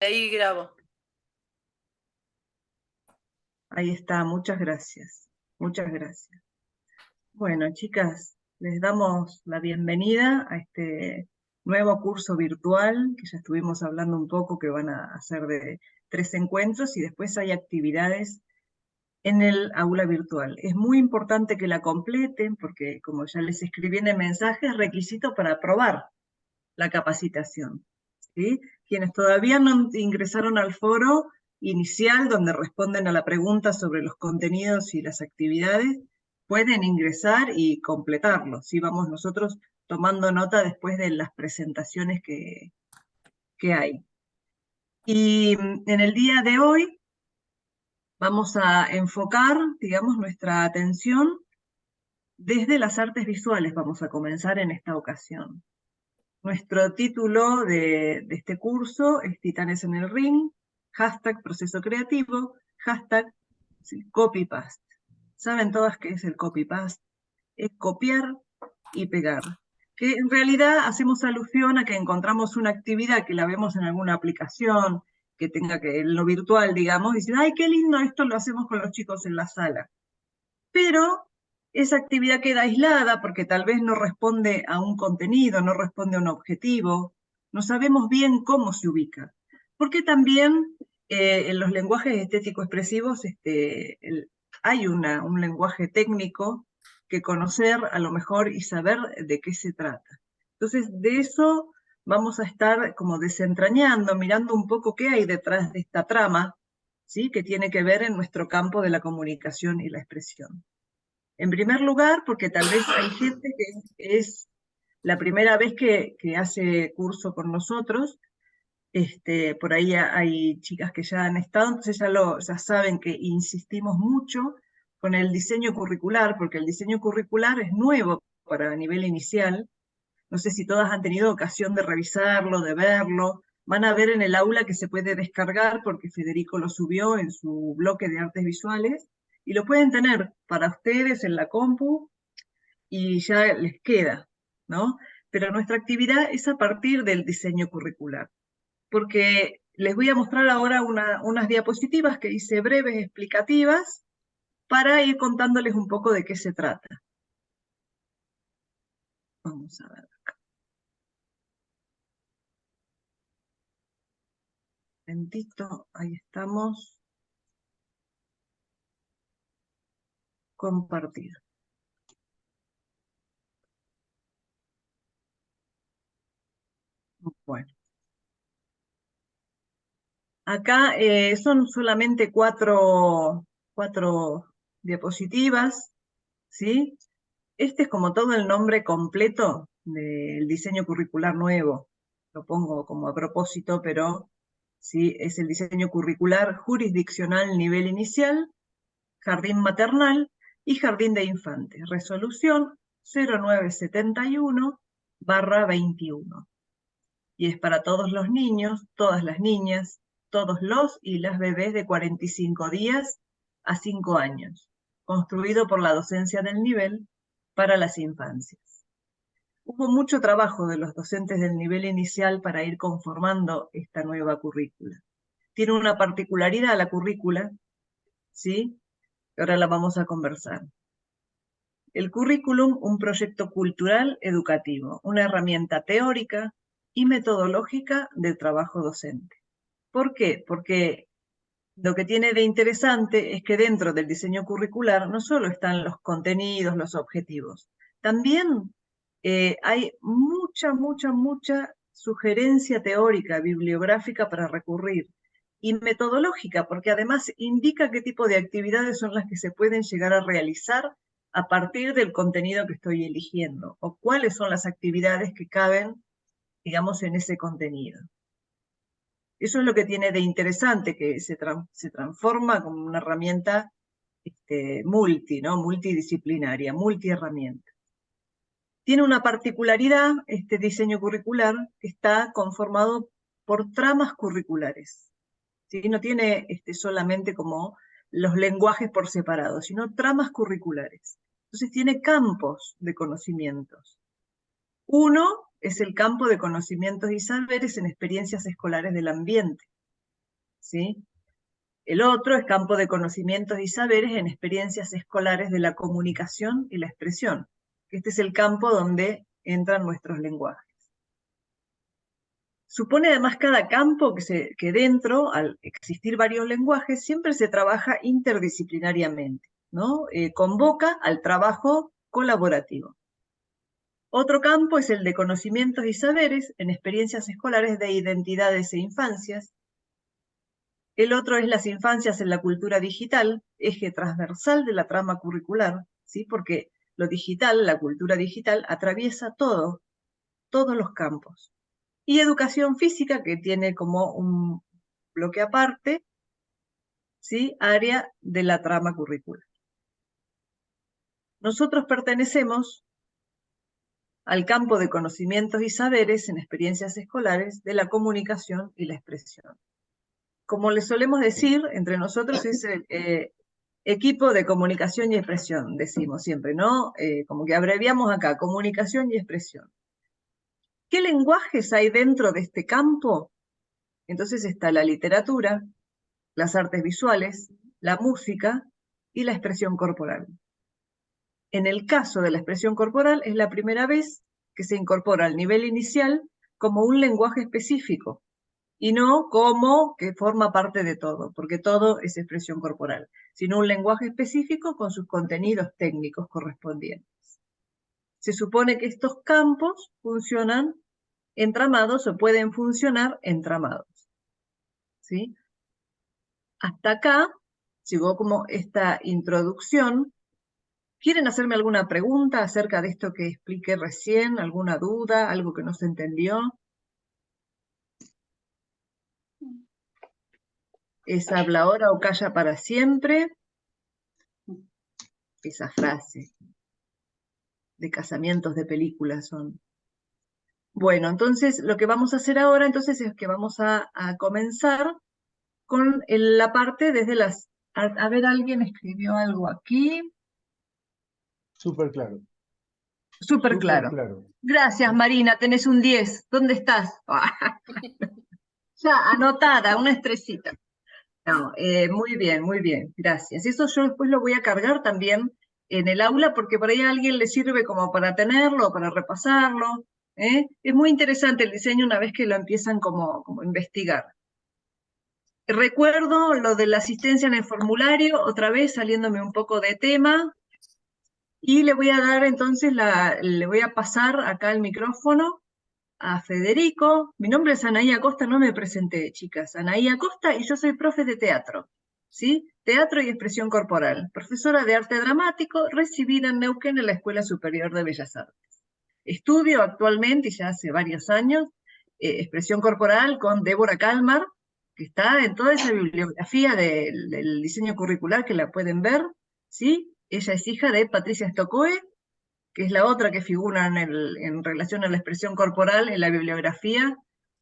Ahí grabo. Ahí está, muchas gracias. Muchas gracias. Bueno, chicas, les damos la bienvenida a este nuevo curso virtual, que ya estuvimos hablando un poco, que van a hacer de 3 encuentros y después hay actividades en el aula virtual. Es muy importante que la completen porque, como ya les escribí en el mensaje, es requisito para aprobar la capacitación, ¿sí? Quienes todavía no ingresaron al foro inicial, donde responden a la pregunta sobre los contenidos y las actividades, pueden ingresar y completarlo, ¿sí? Vamos nosotros tomando nota después de las presentaciones que hay. Y en el día de hoy vamos a enfocar, digamos, nuestra atención desde las artes visuales. Vamos a comenzar en esta ocasión. Nuestro título de este curso es Titanes en el Ring, hashtag proceso creativo, hashtag copy-paste. ¿Saben todas qué es el copy-paste? Es copiar y pegar. Que en realidad hacemos alusión a que encontramos una actividad que la vemos en alguna aplicación, que tenga que, en lo virtual, digamos, y dicen, ay, qué lindo, esto lo hacemos con los chicos en la sala. Pero esa actividad queda aislada porque tal vez no responde a un contenido, no responde a un objetivo, no sabemos bien cómo se ubica. Porque también en los lenguajes estético-expresivos hay un lenguaje técnico que conocer a lo mejor y saber de qué se trata. Entonces, de eso vamos a estar como desentrañando, mirando un poco qué hay detrás de esta trama, ¿sí? Que tiene que ver en nuestro campo de la comunicación y la expresión. En primer lugar, porque tal vez hay gente que es la primera vez que hace curso con nosotros, por ahí hay chicas que ya han estado, entonces ya saben que insistimos mucho con el diseño curricular, porque el diseño curricular es nuevo para nivel inicial. No sé si todas han tenido ocasión de revisarlo, de verlo. Van a ver en el aula que se puede descargar porque Federico lo subió en su bloque de artes visuales y lo pueden tener para ustedes en la compu y ya les queda, ¿no? Pero nuestra actividad es a partir del diseño curricular, porque les voy a mostrar ahora unas diapositivas que hice breves, explicativas, para ir contándoles un poco de qué se trata. Vamos a ver. Un momentito, ahí estamos. Compartir. Bueno, acá son solamente cuatro diapositivas, ¿sí? Este es como todo el nombre completo del diseño curricular nuevo. Lo pongo como a propósito, pero sí, es el diseño curricular jurisdiccional nivel inicial, jardín maternal y jardín de infantes. Resolución 0971/21. Y es para todos los niños, todas las niñas, todos los y las bebés de 45 días a 5 años, construido por la docencia del nivel para las infancias. Hubo mucho trabajo de los docentes del nivel inicial para ir conformando esta nueva currícula. Tiene una particularidad la currícula, ¿sí? Ahora la vamos a conversar. El currículum, un proyecto cultural educativo, una herramienta teórica y metodológica de trabajo docente. ¿Por qué? Porque lo que tiene de interesante es que dentro del diseño curricular no solo están los contenidos, los objetivos, también hay mucha sugerencia teórica, bibliográfica para recurrir y metodológica, porque además indica qué tipo de actividades son las que se pueden llegar a realizar a partir del contenido que estoy eligiendo, o cuáles son las actividades que caben, digamos, en ese contenido. Eso es lo que tiene de interesante, que se transforma como una herramienta ¿no? Multidisciplinaria, multiherramienta. Tiene una particularidad este diseño curricular, que está conformado por tramas curriculares. ¿Sí? No tiene solamente como los lenguajes por separado, sino tramas curriculares. Entonces tiene campos de conocimientos. Uno es el campo de conocimientos y saberes en experiencias escolares del ambiente. ¿sí? El otro es campo de conocimientos y saberes en experiencias escolares de la comunicación y la expresión. Este es el campo donde entran nuestros lenguajes. Supone además cada campo que dentro, al existir varios lenguajes, siempre se trabaja interdisciplinariamente, ¿no? Convoca al trabajo colaborativo. Otro campo es el de conocimientos y saberes en experiencias escolares de identidades e infancias. El otro es las infancias en la cultura digital, eje transversal de la trama curricular, ¿sí? Porque lo digital, la cultura digital, atraviesa todos los campos. Y educación física, que tiene como un bloque aparte, ¿sí? Área de la trama curricular. Nosotros pertenecemos al campo de conocimientos y saberes en experiencias escolares de la comunicación y la expresión. Como le solemos decir, entre nosotros es el equipo de comunicación y expresión, decimos siempre, ¿no? Como que abreviamos acá, comunicación y expresión. ¿Qué lenguajes hay dentro de este campo? Entonces está la literatura, las artes visuales, la música y la expresión corporal. En el caso de la expresión corporal, es la primera vez que se incorpora al nivel inicial como un lenguaje específico, y no como que forma parte de todo, porque todo es expresión corporal, sino un lenguaje específico con sus contenidos técnicos correspondientes. Se supone que estos campos funcionan entramados o pueden funcionar entramados, ¿sí? Hasta acá llegó como esta introducción. ¿Quieren hacerme alguna pregunta acerca de esto que expliqué recién? ¿Alguna duda? ¿Algo que no se entendió? ¿Es habla ahora o calla para siempre? Esa frase de casamientos de películas son. Bueno, entonces lo que vamos a hacer ahora entonces es que vamos a comenzar con la parte desde las... A ver, alguien escribió algo aquí. Súper claro. Súper Súper claro. claro. Gracias, Marina, tenés un 10. ¿Dónde estás? Ya, anotada, una estrellita. No, muy bien, gracias. Eso yo después lo voy a cargar también en el aula porque por ahí a alguien le sirve como para tenerlo, para repasarlo. ¿Eh? Es muy interesante el diseño una vez que lo empiezan como a investigar. Recuerdo lo de la asistencia en el formulario, otra vez saliéndome un poco de tema, y le voy a dar entonces, le voy a pasar acá el micrófono a Federico. Mi nombre es Anaí Acosta, no me presenté, chicas. Anaí Acosta y yo soy profe de teatro, ¿sí? Teatro y expresión corporal, profesora de arte dramático, recibida en Neuquén en la Escuela Superior de Bellas Artes. Estudio actualmente, y ya hace varios años, expresión corporal con Débora Kalmar, que está en toda esa bibliografía del diseño curricular que la pueden ver, ¿sí? Ella es hija de Patricia Stockoe, que es la otra que figura en relación a la expresión corporal en la bibliografía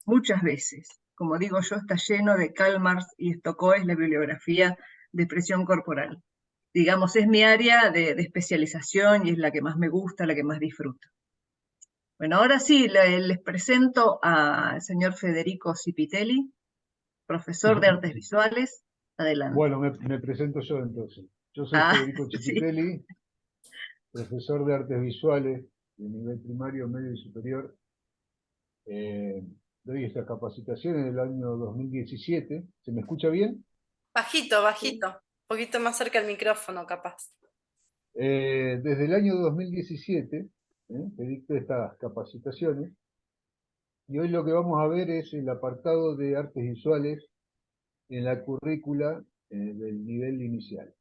muchas veces. Como digo yo, está lleno de Kalmars y Stockoe la bibliografía de expresión corporal. Digamos, es mi área de especialización y es la que más me gusta, la que más disfruto. Bueno, ahora sí, les presento al señor Federico Cipitelli, profesor de artes visuales. Adelante. Bueno, me presento yo entonces. Yo soy Ah, Federico sí. Cipitelli, profesor de artes visuales de nivel primario, medio y superior. Doy estas capacitaciones en el año 2017. ¿Se me escucha bien? Bajito, bajito. Un poquito más cerca del micrófono, capaz. Desde el año 2017 que dicto estas capacitaciones, y hoy lo que vamos a ver es el apartado de artes visuales en la currícula del nivel inicial.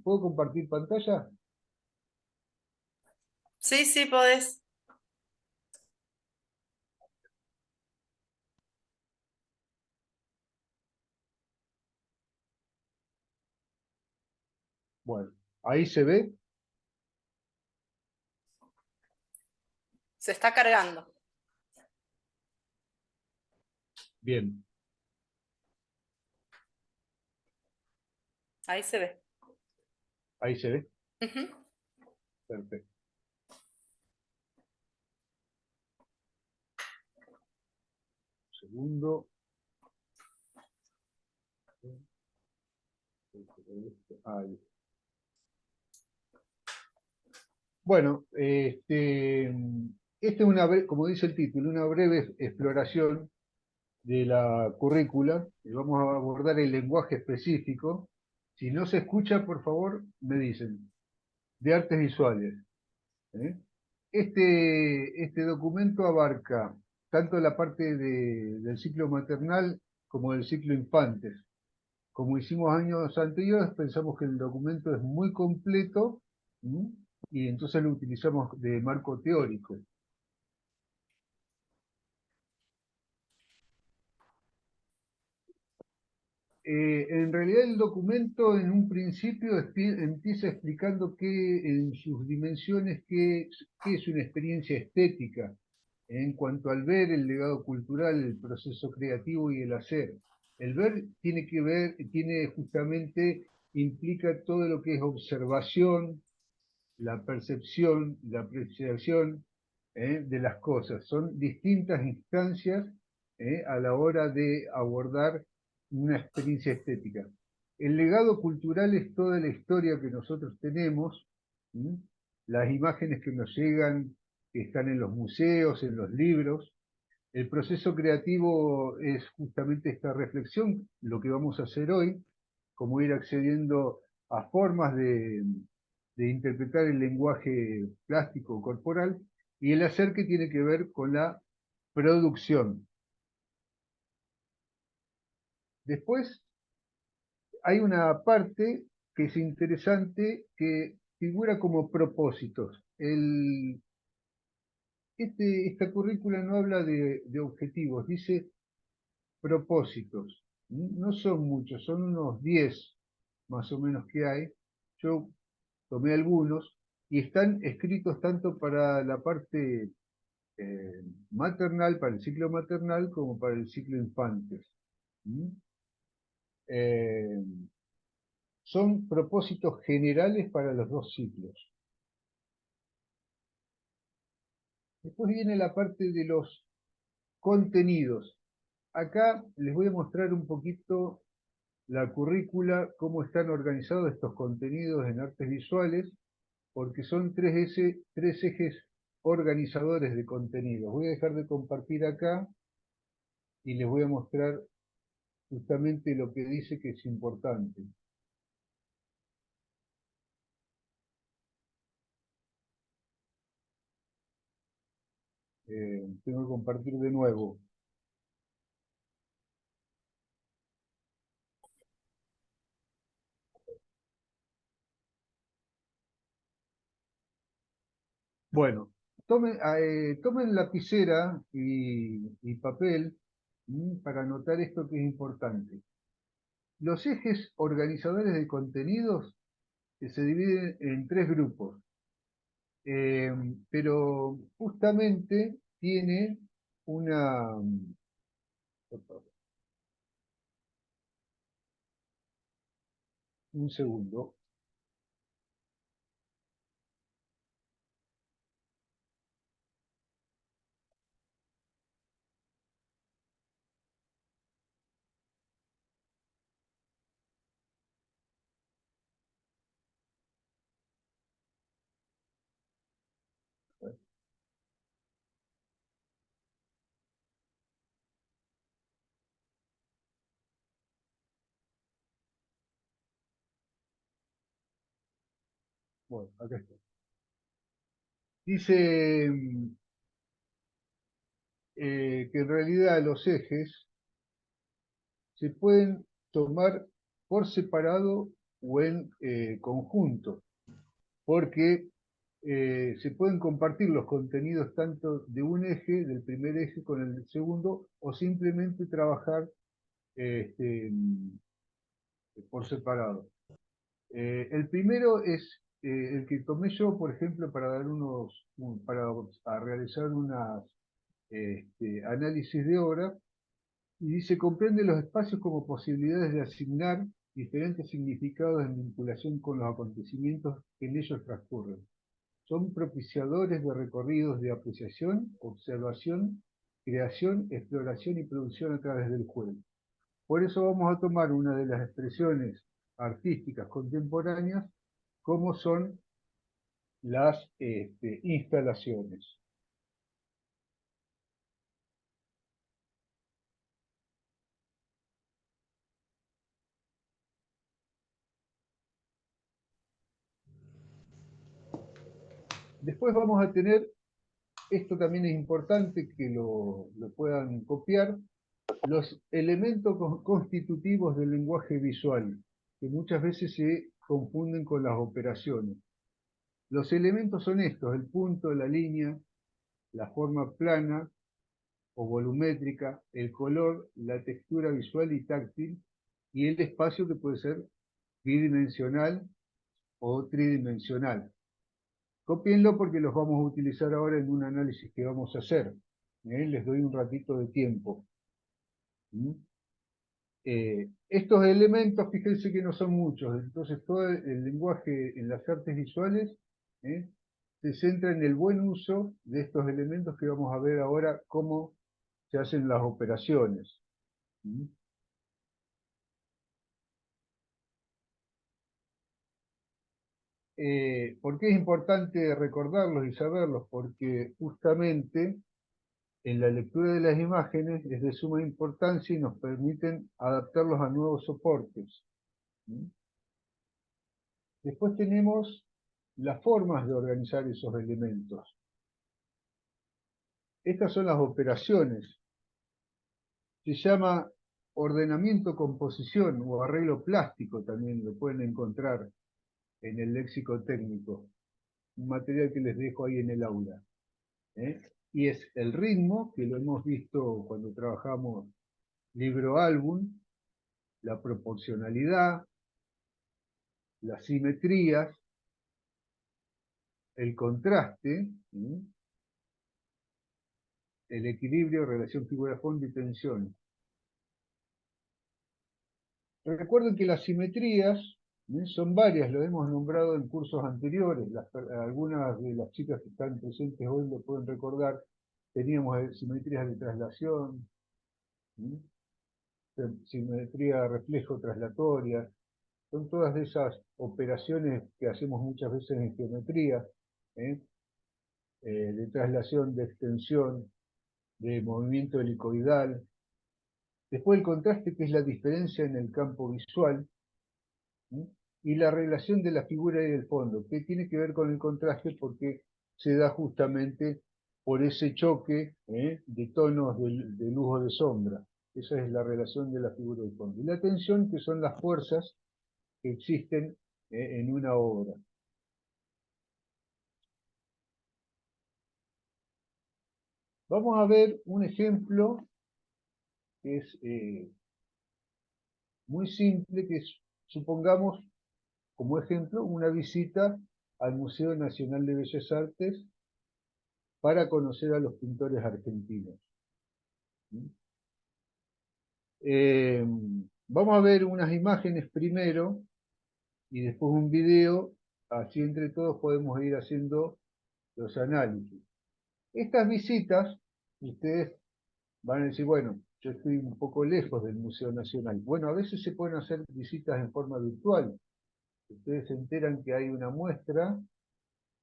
¿Puedo compartir pantalla? Sí, sí, podés. Bueno, ahí se ve. Se está cargando. Bien, Ahí se ve. ahí se ve. Ujú. Perfecto. Segundo. Ahí. Bueno, esta es como dice el título, una breve exploración de la currícula. Y vamos a abordar el lenguaje específico. Si no se escucha, por favor, me dicen. De artes visuales. ¿Eh? Este documento abarca tanto la parte del ciclo maternal como del ciclo infantes. Como hicimos años anteriores, pensamos que el documento es muy completo, ¿m? Y entonces lo utilizamos de marco teórico. En realidad el documento en un principio empieza explicando en sus dimensiones qué es una experiencia estética en cuanto al ver, el legado cultural, el proceso creativo y el hacer. El ver tiene justamente, implica todo lo que es observación, la percepción, la apreciación de las cosas. Son distintas instancias a la hora de abordar una experiencia estética. El legado cultural es toda la historia que nosotros tenemos, ¿m? Las imágenes que nos llegan, que están en los museos, en los libros. El proceso creativo es justamente esta reflexión, lo que vamos a hacer hoy, como ir accediendo a formas de interpretar el lenguaje plástico corporal, y el hacer que tiene que ver con la producción. Después hay una parte que es interesante que figura como propósitos. Esta currícula no habla de objetivos, dice propósitos. No son muchos, son unos 10 más o menos que hay. Yo tomé algunos y están escritos tanto para la parte maternal, para el ciclo maternal, como para el ciclo infantes. ¿Mm? Eh, Son propósitos generales para los dos ciclos. Después viene la parte de los contenidos. Acá les voy a mostrar un poquito la currícula, cómo están organizados estos contenidos en artes visuales, porque son tres ejes organizadores de contenidos. Voy a dejar de compartir acá y les voy a mostrar justamente lo que dice que es importante. Tengo que compartir de nuevo. Bueno, tomen lapicera y papel para anotar esto que es importante. Los ejes organizadores de contenidos se dividen en tres grupos, pero justamente tiene una... Un segundo. Bueno, acá está. Dice que en realidad los ejes se pueden tomar por separado o en conjunto, porque se pueden compartir los contenidos tanto de un eje, del primer eje con el segundo, o simplemente trabajar este, por separado. El primero es el que tomé yo, por ejemplo, para dar para realizar unas análisis de obra, y dice: comprende los espacios como posibilidades de asignar diferentes significados en vinculación con los acontecimientos que en ellos transcurren. Son propiciadores de recorridos de apreciación, observación, creación, exploración y producción a través del juego. Por eso vamos a tomar una de las expresiones artísticas contemporáneas, como son las instalaciones. Después vamos a tener, esto también es importante que lo puedan copiar, los elementos constitutivos del lenguaje visual, que muchas veces se confunden con las operaciones. Los elementos son estos: el punto, la línea, la forma plana o volumétrica, el color, la textura visual y táctil, y el espacio, que puede ser bidimensional o tridimensional. Cópienlo porque los vamos a utilizar ahora en un análisis que vamos a hacer. Les doy un ratito de tiempo. Estos elementos, fíjense que no son muchos, entonces todo el lenguaje en las artes visuales se centra en el buen uso de estos elementos, que vamos a ver ahora cómo se hacen las operaciones. ¿Por qué es importante recordarlos y saberlos? Porque justamente en la lectura de las imágenes es de suma importancia y nos permiten adaptarlos a nuevos soportes. Después tenemos las formas de organizar esos elementos. Estas son las operaciones. Se llama ordenamiento-composición o arreglo plástico, también lo pueden encontrar en el léxico técnico, un material que les dejo ahí en el aula. Y es el ritmo, que lo hemos visto cuando trabajamos libro-álbum, la proporcionalidad, las simetrías, el contraste, el equilibrio, relación figura-fondo y tensión. Recuerden que las simetrías son varias, lo hemos nombrado en cursos anteriores. Algunas de las chicas que están presentes hoy lo pueden recordar. Teníamos simetrías de traslación, simetría reflejo-traslatoria. Son todas esas operaciones que hacemos muchas veces en geometría, de traslación, de extensión, de movimiento helicoidal. Después el contraste, que es la diferencia en el campo visual, y la relación de la figura y del fondo, que tiene que ver con el contraste porque se da justamente por ese choque de tonos de luz o de sombra. Esa es la relación de la figura y el fondo. Y la tensión, que son las fuerzas que existen en una obra. Vamos a ver un ejemplo que es muy simple, que es, supongamos, como ejemplo, una visita al Museo Nacional de Bellas Artes para conocer a los pintores argentinos. Vamos a ver unas imágenes primero y después un video, así entre todos podemos ir haciendo los análisis. Estas visitas, ustedes van a decir, bueno, yo estoy un poco lejos del Museo Nacional. Bueno, a veces se pueden hacer visitas en forma virtual. Ustedes se enteran que hay una muestra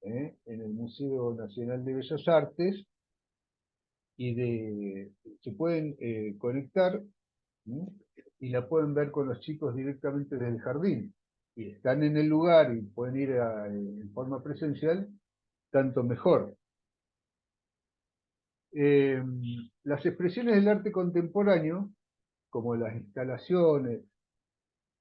en el Museo Nacional de Bellas Artes y se pueden conectar y la pueden ver con los chicos directamente desde el jardín. Y están en el lugar y pueden ir en forma presencial, tanto mejor. Las expresiones del arte contemporáneo, como las instalaciones,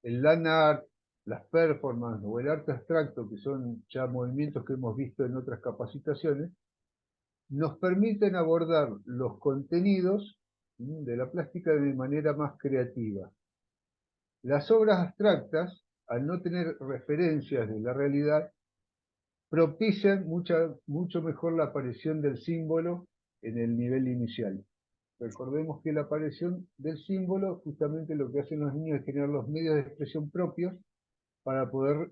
el land art, las performances o el arte abstracto, que son ya movimientos que hemos visto en otras capacitaciones, nos permiten abordar los contenidos de la plástica de manera más creativa. Las obras abstractas, al no tener referencias de la realidad, propician mucho mejor la aparición del símbolo en el nivel inicial. Recordemos que la aparición del símbolo, justamente lo que hacen los niños es generar los medios de expresión propios para poder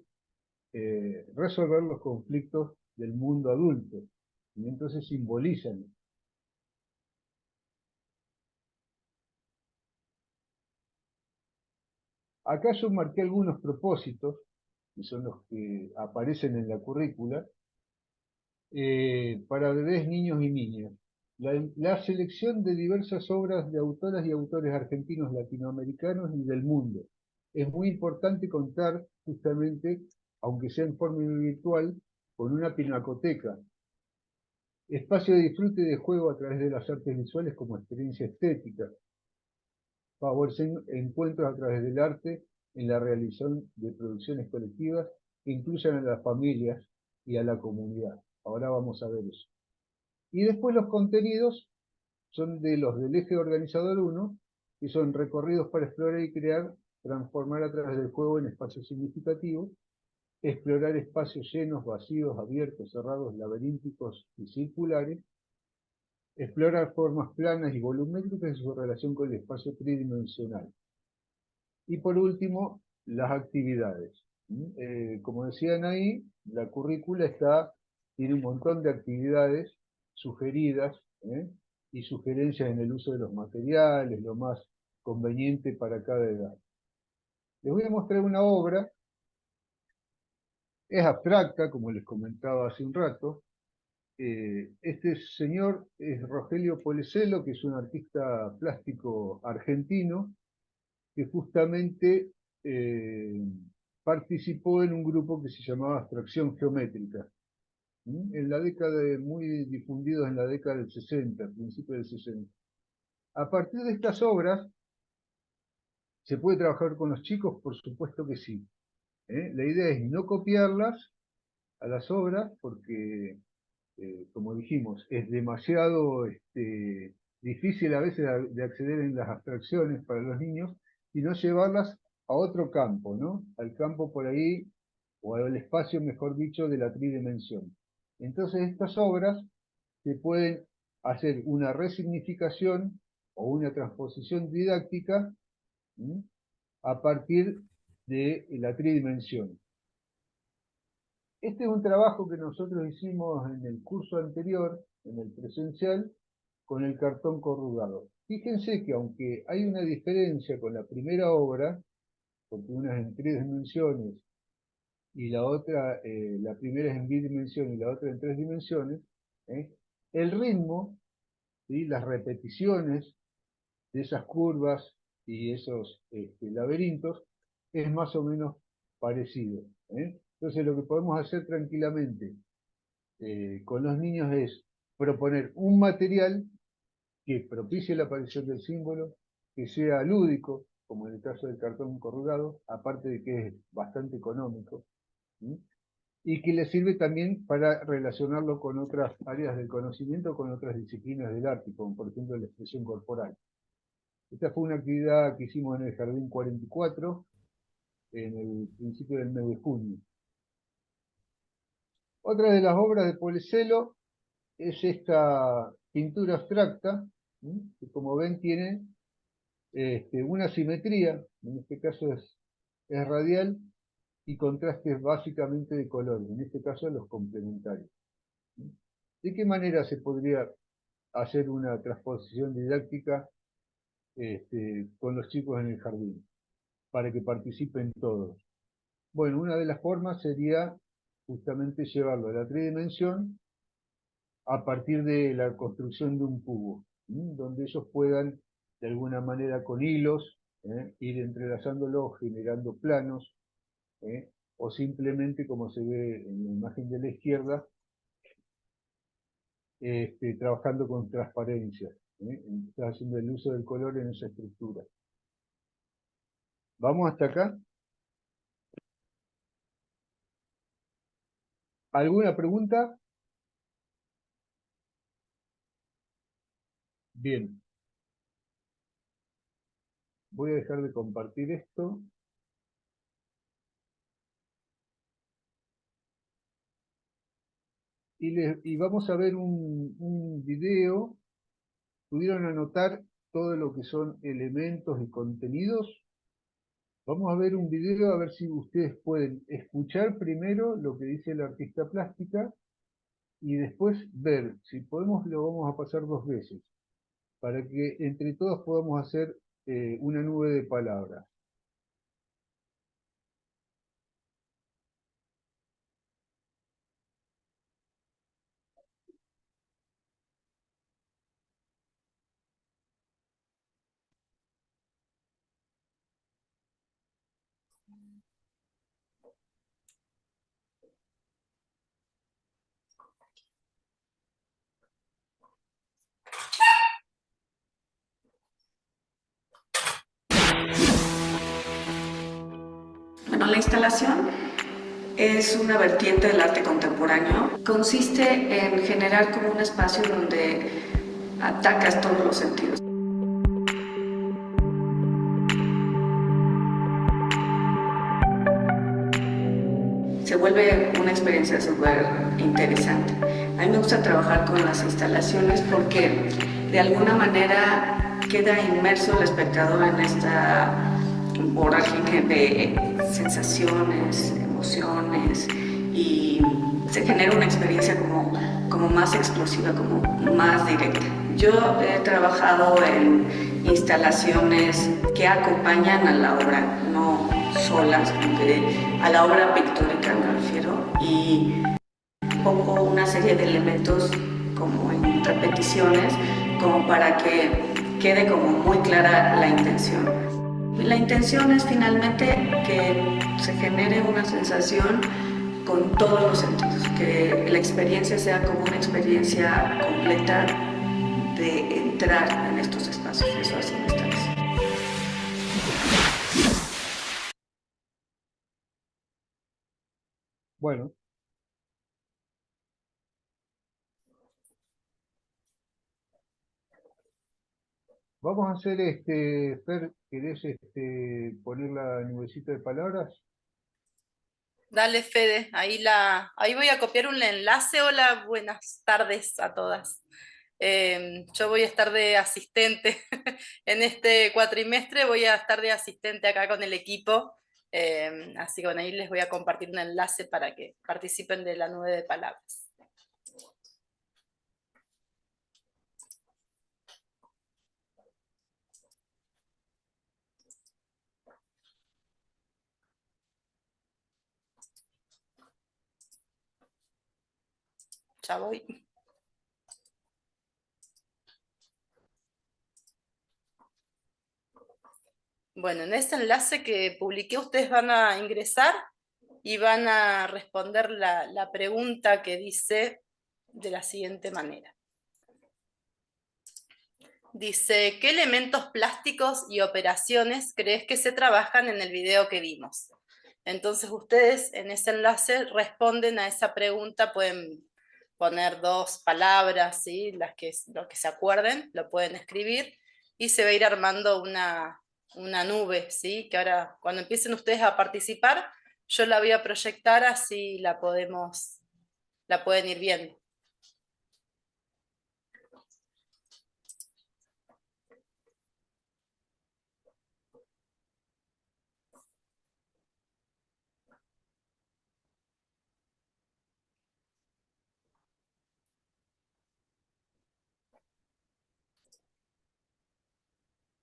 resolver los conflictos del mundo adulto. Y entonces simbolizan. Acá yo marqué algunos propósitos, que son los que aparecen en la currícula, para bebés, niños y niñas. La selección de diversas obras de autoras y autores argentinos, latinoamericanos y del mundo. Es muy importante contar, justamente, aunque sea en forma virtual, con una pinacoteca. Espacio de disfrute y de juego a través de las artes visuales como experiencia estética. Favorecer encuentros a través del arte en la realización de producciones colectivas que incluyan a las familias y a la comunidad. Ahora vamos a ver eso. Y después los contenidos son de los del eje organizador 1, que son recorridos para explorar y crear, transformar a través del juego en espacios significativos, explorar espacios llenos, vacíos, abiertos, cerrados, laberínticos y circulares, explorar formas planas y volumétricas y su relación con el espacio tridimensional. Y por último, las actividades. Como decían ahí, la currícula tiene un montón de actividades sugeridas, y sugerencias en el uso de los materiales, lo más conveniente para cada edad. Les voy a mostrar una obra, es abstracta, como les comentaba hace un rato. Este señor es Rogelio Polecelo, que es un artista plástico argentino, que justamente eh, participó en un grupo que se llamaba Abstracción Geométrica, en la década muy difundidos en la década del 60, principio del 60. A partir de estas obras, ¿se puede trabajar con los chicos? Por supuesto que sí. La idea es no copiarlas a las obras, porque, como dijimos, es demasiado difícil a veces de acceder en las abstracciones para los niños, y no llevarlas a otro campo, ¿no? Al campo por ahí, o al espacio, mejor dicho, de la tridimensión. Entonces estas obras se pueden hacer una resignificación o una transposición didáctica, ¿sí?, a partir de la tridimensión. Este es un trabajo que nosotros hicimos en el curso anterior, en el presencial, con el cartón corrugado. Fíjense que aunque hay una diferencia con la primera obra, porque una es en 3 dimensiones y la otra, la primera es en bidimensión y la otra en 3 dimensiones, ¿eh? El ritmo, ¿sí?, las repeticiones de esas curvas y esos laberintos es más o menos parecido. Entonces lo que podemos hacer tranquilamente con los niños es proponer un material que propicie la aparición del símbolo, que sea lúdico, como en el caso del cartón corrugado, aparte de que es bastante económico, ¿sí?, y que le sirve también para relacionarlo con otras áreas del conocimiento, con otras disciplinas del arte, como por ejemplo la expresión corporal. Esta fue una actividad que hicimos en el Jardín 44, en el principio del mes de junio. Otra de las obras de Polecelo es esta pintura abstracta, que como ven tiene una simetría, en este caso es radial, y contrastes básicamente de color, en este caso los complementarios. ¿De qué manera se podría hacer una transposición didáctica con los chicos en el jardín, para que participen todos? Bueno, una de las formas sería justamente llevarlo a la tridimensión a partir de la construcción de un cubo, donde ellos puedan, de alguna manera con hilos, ir entrelazándolo, generando planos, o simplemente, como se ve en la imagen de la izquierda, trabajando con transparencia, está haciendo el uso del color en esa estructura. ¿Vamos hasta acá? ¿Alguna pregunta? Bien. Voy a dejar de compartir esto. Y vamos a ver un video. ¿Pudieron anotar todo lo que son elementos y contenidos? Vamos a ver un video, a ver si ustedes pueden escuchar primero lo que dice la artista plástica y después ver. Si podemos, lo vamos a pasar 2 veces, para que entre todos podamos hacer una nube de palabras. Bueno, la instalación es una vertiente del arte contemporáneo. Consiste en generar como un espacio donde atacas todos los sentidos. Se vuelve una experiencia súper interesante. A mí me gusta trabajar con las instalaciones porque de alguna manera queda inmerso el espectador en esta vorágine de sensaciones, emociones, y se genera una experiencia como más explosiva, como más directa. Yo he trabajado en instalaciones que acompañan a la obra, no solas, a la obra pictórica me refiero, y pongo una serie de elementos como en repeticiones, como para que quede como muy clara la intención. Y la intención es finalmente que se genere una sensación con todos los sentidos, que la experiencia sea como una experiencia completa de entrar en estos espacios. Eso así me establece. Bueno, vamos a hacer Fer, ¿querés poner la nubecita de palabras? Dale, Fede, ahí voy a copiar un enlace. Hola, buenas tardes a todas. Yo voy a estar de asistente en este cuatrimestre, voy a estar de asistente acá con el equipo. Así que bueno, ahí les voy a compartir un enlace para que participen de la nube de palabras. Ya voy. Bueno, en ese enlace que publiqué ustedes van a ingresar y van a responder la pregunta que dice de la siguiente manera. Dice, ¿qué elementos plásticos y operaciones crees que se trabajan en el video que vimos? Entonces ustedes en ese enlace responden a esa pregunta, pueden poner 2 palabras, ¿sí? Lo que se acuerden, lo pueden escribir y se va a ir armando una nube, ¿sí? Que ahora cuando empiecen ustedes a participar, yo la voy a proyectar así la pueden ir viendo.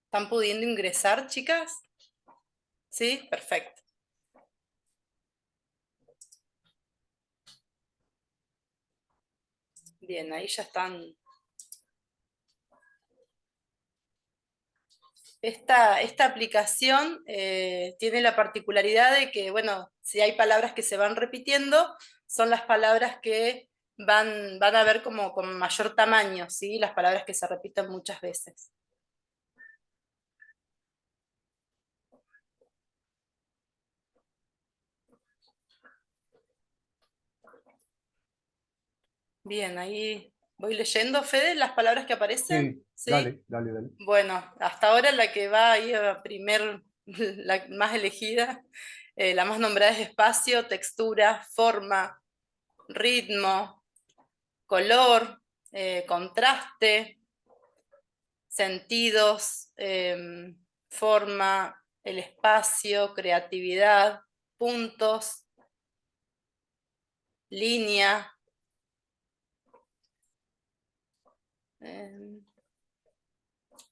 ¿Están pudiendo ingresar, chicas? ¿Sí? Perfecto. Bien, ahí ya están. Esta aplicación tiene la particularidad de que, bueno, si hay palabras que se van repitiendo, son las palabras que van a ver como con mayor tamaño, ¿sí? Las palabras que se repiten muchas veces. Bien, ahí voy leyendo, Fede, las palabras que aparecen. Sí, dale, dale, dale. Bueno, hasta ahora la que va ahí a la más elegida, la más nombrada es espacio, textura, forma, ritmo, color, contraste, sentidos, forma, el espacio, creatividad, puntos, línea,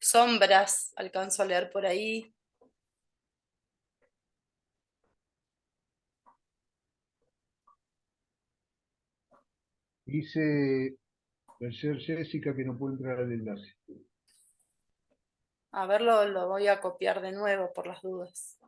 sombras, alcanzo a leer por ahí. Dice Mercedes Jessica que no puede entrar al enlace. A ver, lo voy a copiar de nuevo por las dudas.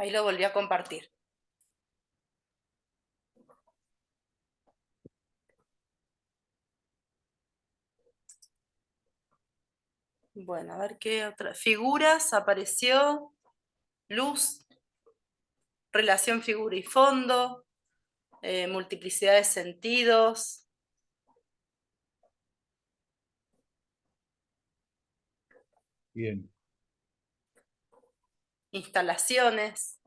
Ahí lo volví a compartir. Bueno, a ver qué otra. Figuras, apareció. Luz, relación figura y fondo. Multiplicidad de sentidos. Bien. Instalaciones.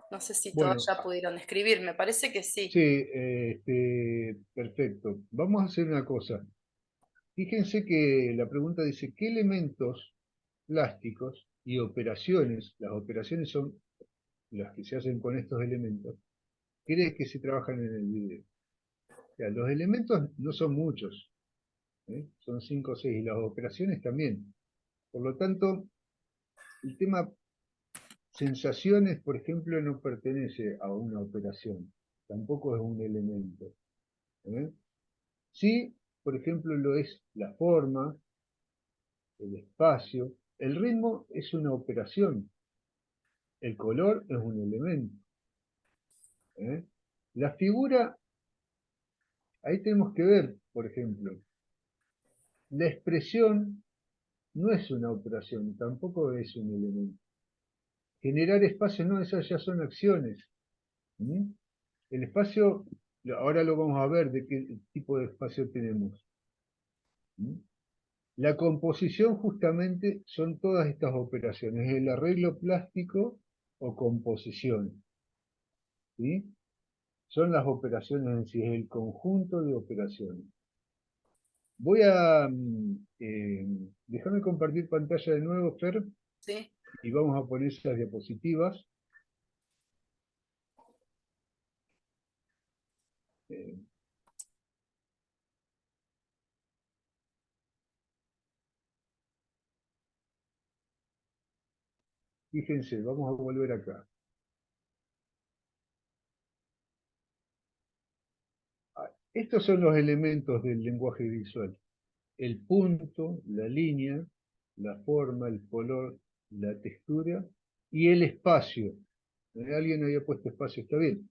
No sé si todos Bueno, ya pudieron escribir, me parece que sí. sí, perfecto. Vamos a hacer una cosa. Fíjense que la pregunta dice, ¿qué elementos plásticos y operaciones, las operaciones son las que se hacen con estos elementos, crees que se trabajan en el video? O sea, los elementos no son muchos, son 5 o 6, y las operaciones también. Por lo tanto, el tema sensaciones, por ejemplo, no pertenece a una operación, tampoco es un elemento. ¿eh? Sí, por ejemplo, lo es la forma, el espacio, el ritmo es una operación, el color es un elemento. ¿eh? La figura, ahí tenemos que ver, por ejemplo, la expresión no es una operación, tampoco es un elemento. Generar espacio, no, esas ya son acciones. ¿Mm? El espacio, ahora lo vamos a ver de qué tipo de espacio tenemos. ¿Mm? La composición justamente son todas estas operaciones, el arreglo plástico o composición. ¿Sí? Son las operaciones en sí, es el conjunto de operaciones. Voy a déjame compartir pantalla de nuevo, Fer, ¿Sí? y vamos a poner esas diapositivas. Eh, Fíjense, vamos a volver acá. Estos son los elementos del lenguaje visual. El punto, la línea, la forma, el color, la textura y el espacio. Alguien había puesto espacio, está bien.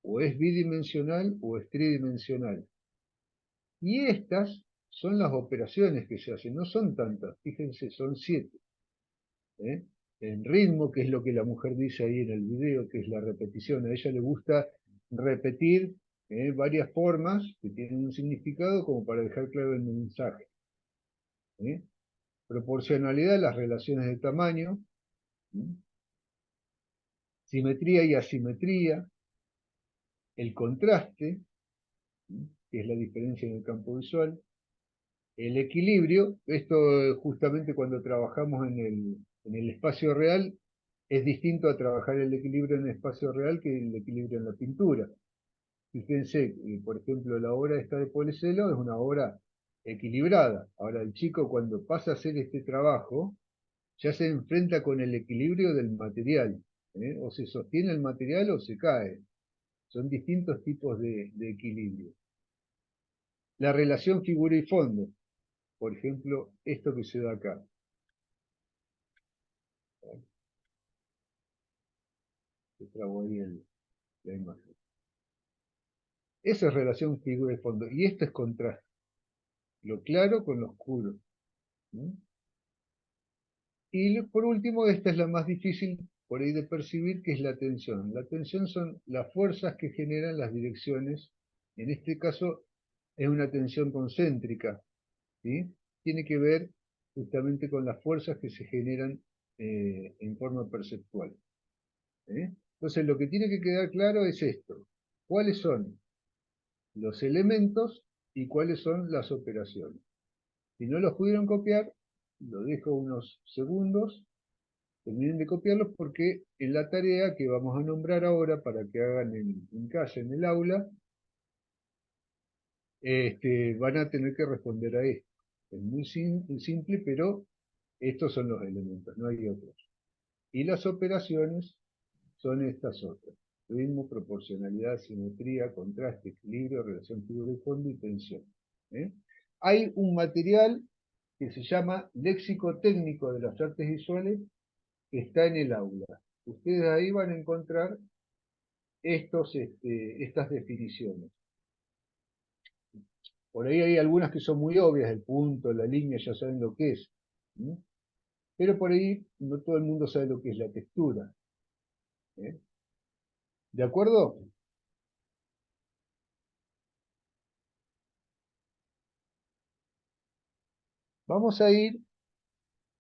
O es bidimensional o es tridimensional. Y estas son las operaciones que se hacen, no son tantas, fíjense, son 7. En ritmo, que es lo que la mujer dice ahí en el video, que es la repetición. A ella le gusta repetir varias formas que tienen un significado como para dejar claro el mensaje. Proporcionalidad, las relaciones de tamaño, simetría y asimetría, el contraste, que es la diferencia en el campo visual, el equilibrio, esto justamente cuando trabajamos en el espacio real, es distinto a trabajar el equilibrio en el espacio real que el equilibrio en la pintura. Fíjense, por ejemplo, la obra esta de Policelo es una obra equilibrada. Ahora el chico cuando pasa a hacer este trabajo, ya se enfrenta con el equilibrio del material. O se sostiene el material o se cae. Son distintos tipos de equilibrio. La relación figura y fondo. Por ejemplo, esto que se da acá. Se trabó ahí la imagen. Esa es relación figura y fondo. Y esto es contraste. Lo claro con lo oscuro. ¿Mm? Y por último, esta es la más difícil por ahí de percibir, que es la tensión. La tensión son las fuerzas que generan las direcciones. En este caso es una tensión concéntrica. ¿Sí? Tiene que ver justamente con las fuerzas que se generan en forma perceptual. Entonces lo que tiene que quedar claro es esto. ¿Cuáles son los elementos y cuáles son las operaciones? Si no los pudieron copiar, lo dejo unos segundos, terminen de copiarlos porque en la tarea que vamos a nombrar ahora para que hagan en casa, en el aula, van a tener que responder a esto. Es muy simple, pero estos son los elementos, no hay otros. Y las operaciones son estas otras. ritmo, proporcionalidad, simetría, contraste, equilibrio, relación figura y fondo y tensión. Hay un material que se llama Léxico Técnico de las Artes Visuales, que está en el aula. Ustedes ahí van a encontrar estas definiciones. Por ahí hay algunas que son muy obvias, el punto, la línea, ya saben lo que es. Pero por ahí no todo el mundo sabe lo que es la textura. ¿De acuerdo? Vamos a ir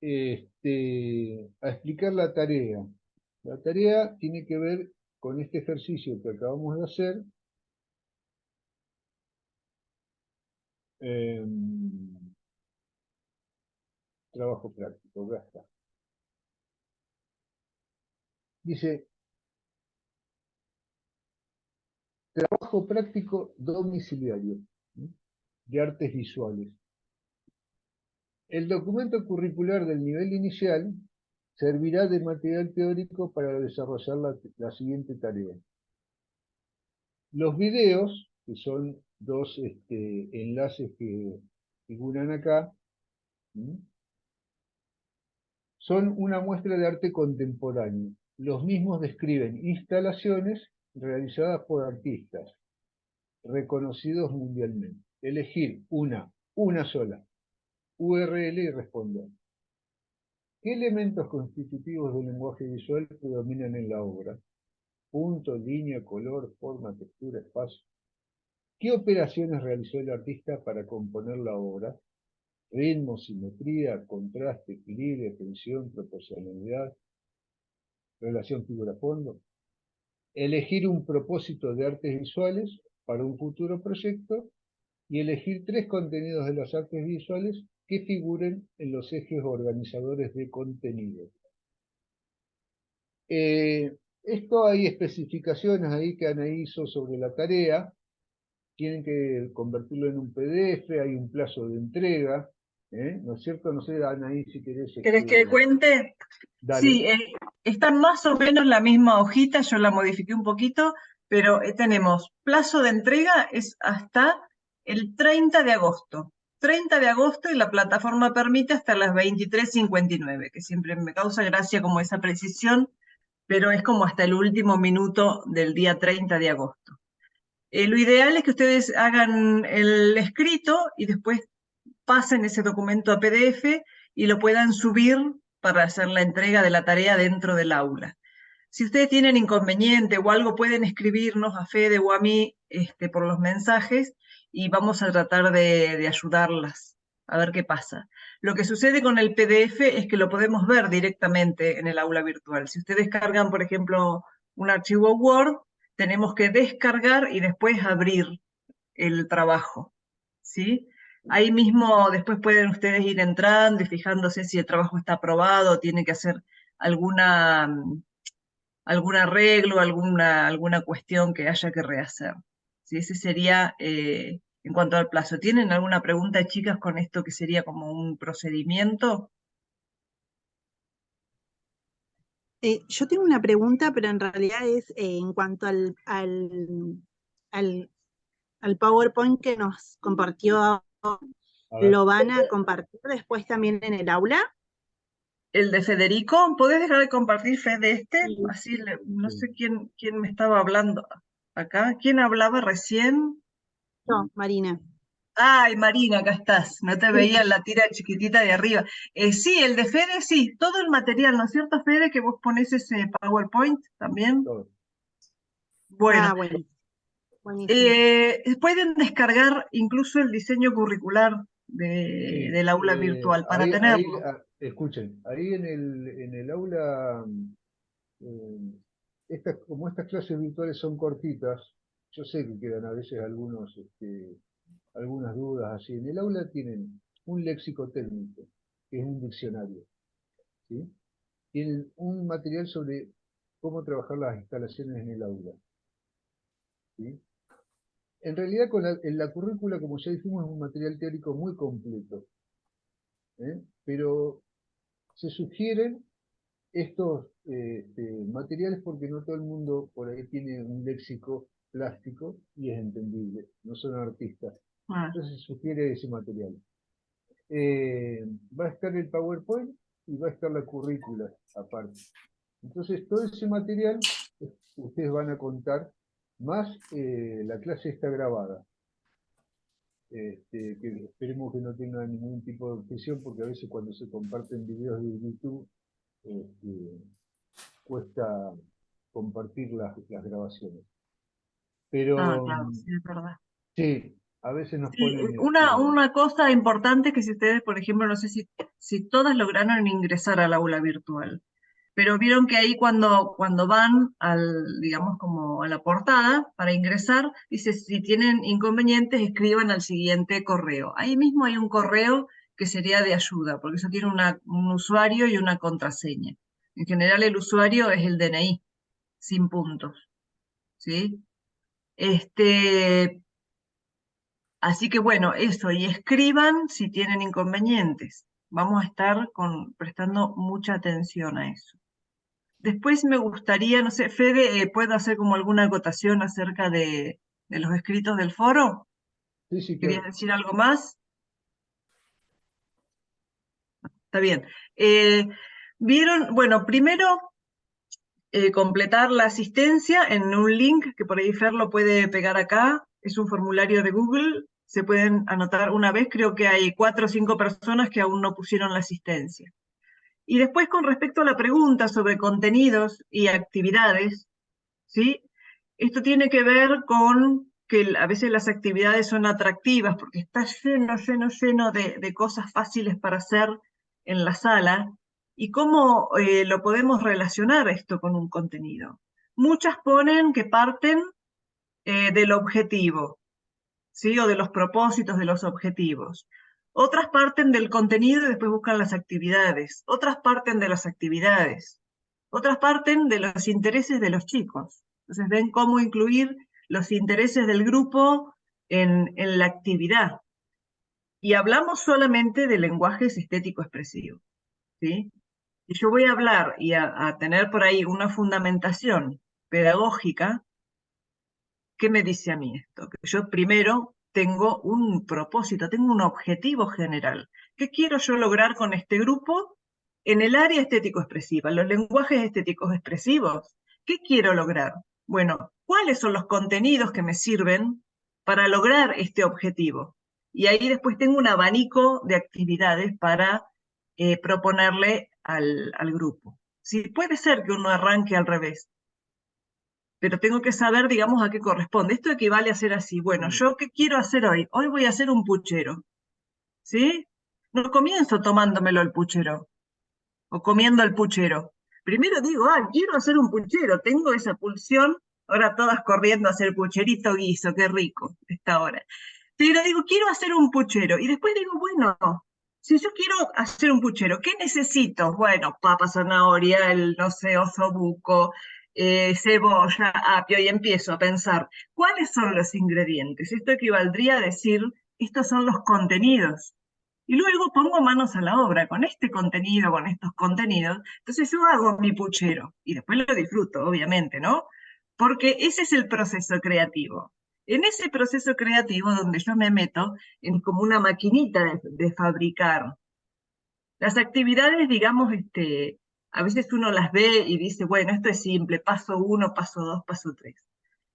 a explicar la tarea. La tarea tiene que ver con este ejercicio que acabamos de hacer. Trabajo práctico, ya está. Dice, trabajo práctico domiciliario de artes visuales. El documento curricular del nivel inicial servirá de material teórico para desarrollar la siguiente tarea. Los videos, que son dos enlaces que figuran acá, son una muestra de arte contemporáneo. Los mismos describen instalaciones realizadas por artistas reconocidos mundialmente. Elegir una sola URL y responder. ¿Qué elementos constitutivos del lenguaje visual predominan en la obra? Punto, línea, color, forma, textura, espacio. ¿Qué operaciones realizó el artista para componer la obra? Ritmo, simetría, contraste, equilibrio, tensión, proporcionalidad, relación figura-fondo. Elegir un propósito de artes visuales para un futuro proyecto y elegir 3 contenidos de las artes visuales que figuren en los ejes organizadores de contenido. Esto hay especificaciones ahí que Ana hizo sobre la tarea. Tienen que convertirlo en un PDF, hay un plazo de entrega, ¿no es cierto? No sé, Anaí, si querés... ¿Querés que cuente? Dale. Sí, está más o menos la misma hojita, yo la modifiqué un poquito, pero tenemos plazo de entrega es hasta el 30 de agosto. 30 de agosto y la plataforma permite hasta las 23:59, que siempre me causa gracia como esa precisión, pero es como hasta el último minuto del día 30 de agosto. Lo ideal es que ustedes hagan el escrito y después pasen ese documento a PDF y lo puedan subir para hacer la entrega de la tarea dentro del aula. Si ustedes tienen inconveniente o algo, pueden escribirnos a Fede o a mí por los mensajes y vamos a tratar de ayudarlas a ver qué pasa. Lo que sucede con el PDF es que lo podemos ver directamente en el aula virtual. Si ustedes cargan, por ejemplo, un archivo Word, tenemos que descargar y después abrir el trabajo, ¿sí? Ahí mismo después pueden ustedes ir entrando y fijándose si el trabajo está aprobado, tiene que hacer algún arreglo, alguna cuestión que haya que rehacer. ¿Sí? Ese sería en cuanto al plazo. ¿Tienen alguna pregunta, chicas, con esto que sería como un procedimiento? Yo tengo una pregunta, pero en realidad es en cuanto al PowerPoint que nos compartió. ¿Lo van a compartir después también en el aula? El de Federico, ¿podés dejar de compartir, Fede, Sí. Así, no sé quién me estaba hablando acá. ¿Quién hablaba recién? No, Marina. Ay, Marina, acá estás. No te veía en la tira chiquitita de arriba. Sí, el de Fede, sí, todo el material, ¿no es cierto, Fede, que vos ponés ese PowerPoint también? Todo. Bueno, Bueno. Buenísimo. pueden descargar incluso el diseño curricular del aula virtual para tenerlo. Escuchen, ahí en el aula, como estas clases virtuales son cortitas, yo sé que quedan a veces algunas dudas así. En el aula tienen un léxico técnico, que es un diccionario, ¿sí? Tienen un material sobre cómo trabajar las instalaciones en el aula, ¿sí? En realidad, en la currícula, como ya dijimos, es un material teórico muy completo, pero se sugieren estos materiales, porque no todo el mundo por ahí tiene un léxico plástico y es entendible, no son artistas. Ah, Entonces sugiere ese material. Va a estar el PowerPoint y va a estar la currícula aparte. Entonces todo ese material ustedes van a contar, más la clase está grabada. Que esperemos que no tenga ningún tipo de objeción, porque a veces cuando se comparten videos de YouTube cuesta compartir las grabaciones. Pero claro, sí, es verdad. sí, a veces nos Sí, ponen una cosa importante es que si ustedes, por ejemplo, no sé si todas lograron ingresar al aula virtual, pero vieron que ahí cuando van digamos, como a la portada para ingresar, dice, si tienen inconvenientes, escriban al siguiente correo. Ahí mismo hay un correo que sería de ayuda, porque eso tiene un usuario y una contraseña. En general el usuario es el DNI, sin puntos, ¿sí? Así que bueno, eso, y escriban si tienen inconvenientes. Vamos a estar prestando mucha atención a eso. Después me gustaría, no sé, Fede, ¿puedo hacer como alguna acotación acerca de los escritos del foro? Sí, sí, ¿Querías claro. decir algo más? Está bien. Vieron, bueno, primero completar la asistencia en un link que por ahí Fer lo puede pegar acá. Es un formulario de Google. Se pueden anotar una vez. Creo que hay 4 o 5 personas que aún no pusieron la asistencia. Y después, con respecto a la pregunta sobre contenidos y actividades, ¿sí? Esto tiene que ver con que a veces las actividades son atractivas porque está lleno de cosas fáciles para hacer en la sala. ¿Y cómo lo podemos relacionar esto con un contenido? Muchas ponen que parten del objetivo, ¿sí? O de los propósitos de los objetivos. Otras parten del contenido y después buscan las actividades. Otras parten de las actividades. Otras parten de los intereses de los chicos. Entonces ven cómo incluir los intereses del grupo en la actividad. Y hablamos solamente de lenguajes estético-expresivos, ¿sí? Y yo voy a hablar y a tener por ahí una fundamentación pedagógica. ¿Qué me dice a mí esto? Que yo primero tengo un propósito, tengo un objetivo general. ¿Qué quiero yo lograr con este grupo en el área estético-expresiva, los lenguajes estéticos expresivos? ¿Qué quiero lograr? Bueno, ¿cuáles son los contenidos que me sirven para lograr este objetivo? Y ahí después tengo un abanico de actividades para proponerle al grupo. Sí, puede ser que uno arranque al revés, pero tengo que saber, digamos, a qué corresponde. Esto equivale a ser así. Bueno, ¿yo qué quiero hacer hoy? Hoy voy a hacer un puchero, ¿sí? No comienzo tomándomelo el puchero, o comiendo el puchero. Primero digo, quiero hacer un puchero, tengo esa pulsión, ahora todas corriendo a hacer pucherito guiso, qué rico esta hora. Pero digo, quiero hacer un puchero, y después digo, bueno, si yo quiero hacer un puchero, ¿qué necesito? Bueno, papa, zanahoria, no sé, osobuco, cebolla, apio, y empiezo a pensar, ¿cuáles son los ingredientes? Esto equivaldría a decir, estos son los contenidos. Y luego pongo manos a la obra con este contenido, con estos contenidos. Entonces yo hago mi puchero y después lo disfruto, obviamente, ¿no? Porque ese es el proceso creativo. En ese proceso creativo donde yo me meto en como una maquinita de fabricar. Las actividades, digamos, a veces uno las ve y dice, bueno, esto es simple, paso 1, paso 2, paso 3.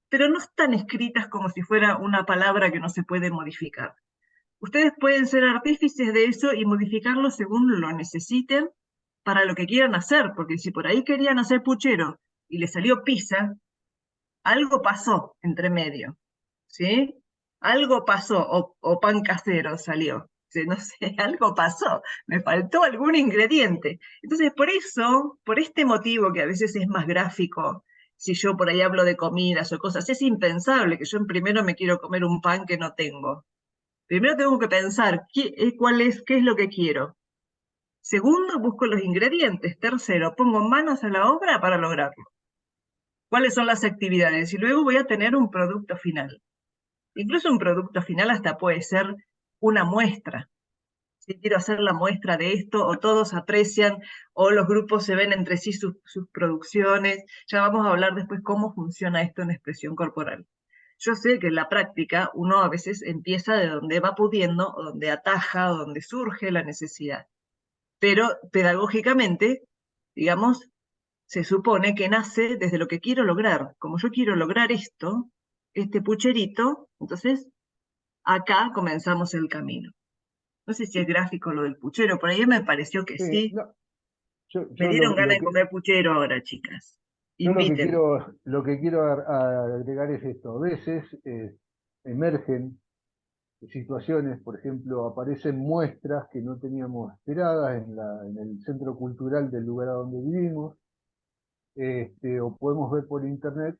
Pero no están escritas como si fuera una palabra que no se puede modificar. Ustedes pueden ser artífices de eso y modificarlo según lo necesiten para lo que quieran hacer, porque si por ahí querían hacer puchero y le salió pizza, algo pasó entre medio, ¿sí? Algo pasó, o pan casero salió, ¿sí? No sé, algo pasó, me faltó algún ingrediente. Entonces, por eso, por este motivo que a veces es más gráfico, si yo por ahí hablo de comidas o cosas, es impensable que yo primero me quiero comer un pan que no tengo. Primero tengo que pensar qué es lo que quiero. Segundo, busco los ingredientes. Tercero, pongo manos a la obra para lograrlo. ¿Cuáles son las actividades? Y luego voy a tener un producto final. Incluso un producto final hasta puede ser una muestra, si quiero hacer la muestra de esto, o todos aprecian, o los grupos se ven entre sí sus producciones. Ya vamos a hablar después cómo funciona esto en expresión corporal. Yo sé que en la práctica uno a veces empieza de donde va pudiendo, o donde ataja, o donde surge la necesidad. Pero pedagógicamente, digamos, se supone que nace desde lo que quiero lograr. Como yo quiero lograr esto, este pucherito, entonces acá comenzamos el camino. No sé si es gráfico lo del puchero, por ahí me pareció que Sí, sí. no, yo, Me yo dieron ganas lo de que, comer puchero ahora, chicas. yo Inviten. lo que quiero agregar es esto. A veces emergen situaciones, por ejemplo, aparecen muestras que no teníamos esperadas en el centro cultural del lugar a donde vivimos, o podemos ver por internet,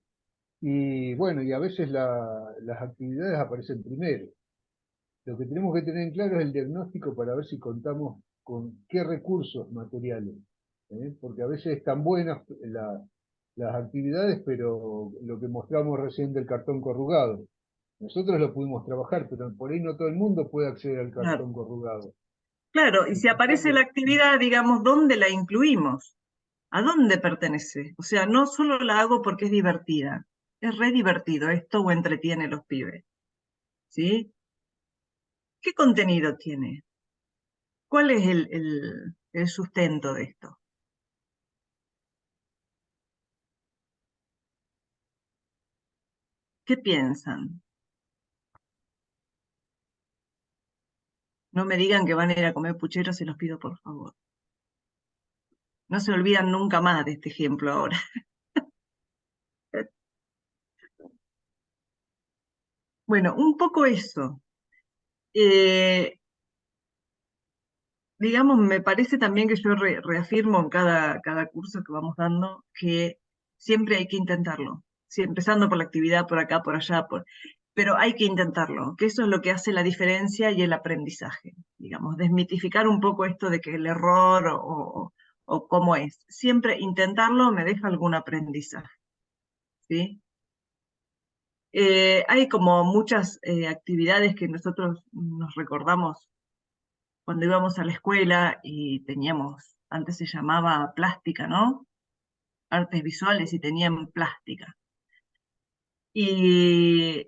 y bueno, y a veces las actividades aparecen primero. Lo que tenemos que tener en claro es el diagnóstico para ver si contamos con qué recursos materiales, porque a veces están buenas las actividades, pero lo que mostramos recién del cartón corrugado, nosotros lo pudimos trabajar, pero por ahí no todo el mundo puede acceder al Claro, cartón corrugado. claro, y En si función aparece de, la actividad, digamos, ¿dónde la incluimos? ¿A dónde pertenece? O sea, no solo la hago porque es divertida, es re divertido esto o entretiene a los pibes, ¿sí? ¿Qué contenido tiene? ¿Cuál es el sustento de esto? ¿Qué piensan? No me digan que van a ir a comer puchero, se los pido por favor. No se olvidan nunca más de este ejemplo ahora. Bueno, un poco eso. Eh, digamos, me parece también que yo reafirmo en cada curso que vamos dando que siempre hay que intentarlo. Sí, empezando por la actividad, por acá, por allá, pero hay que intentarlo, que eso es lo que hace la diferencia y el aprendizaje. Digamos, desmitificar un poco esto de que el error o cómo es. Siempre intentarlo me deja algún aprendizaje, ¿sí? Hay como muchas actividades que nosotros nos recordamos cuando íbamos a la escuela y teníamos, antes se llamaba plástica, ¿no? Artes visuales y tenían plástica. Y